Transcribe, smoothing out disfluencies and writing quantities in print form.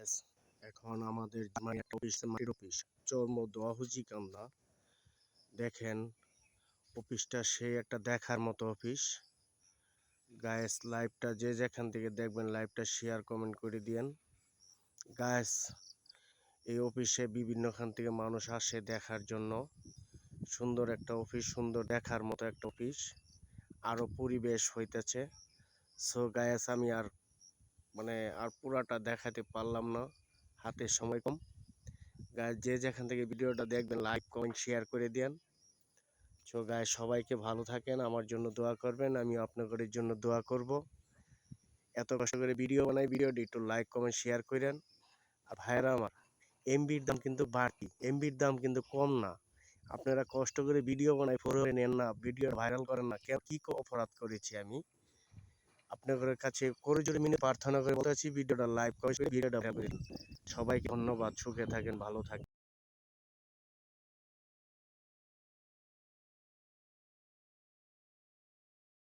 Yes, এখন আমাদের Germany একটা অফিস, মাটির অফিস, চর্মদোয়া হুজিকান্দা। দেখেন অফিসটা সেই একটা দেখার মতো অফিস। গায়েস লাইভটা যে যেখান থেকে দেখবেন লাইভটা শেয়ার কমেন্ট করে দিয়েন। গায়েস এই অফিসে বিভিন্নখান থেকে মানুষ আসে দেখার জন্য। সুন্দর একটা অফিস, সুন্দর দেখার মতো একটা অফিস। আরো পরিবেশ হইতেছে। সো গায়েস আমি আর পুরাটা দেখাতে পারলাম না, হাতের সময় কম। গাইস যে যেখান থেকে ভিডিওটা দেখবেন লাইক কমেন্ট শেয়ার করে দেন। সো গাইস সবাইকে ভালো থাকেন, আমার জন্য দোয়া করবেন, আমিও আপনাদের জন্য দোয়া করব। এত কষ্ট করে ভিডিও বানাই, ভিডিওটি একটু লাইক কমেন্ট শেয়ার করেন। আর ভাইরা আমার, এমবির দাম কিন্তু বাড়তি, এমবির দাম কিন্তু কম না। আপনারা কষ্ট করে ভিডিও বানাই ফোরে নেন না, ভিডিও ভাইরাল করেন না, কি অপরাধ করেছি আমি? আপনাদের কাছে করজোড়ে মিনে প্রার্থনা করে বলতেছি ভিডিওটা লাইক করে ভিডিওটা ভাইরাল করে দিন। সবাইকে ধন্যবাদ, সুখে থাকেন, ভালো থাকেন।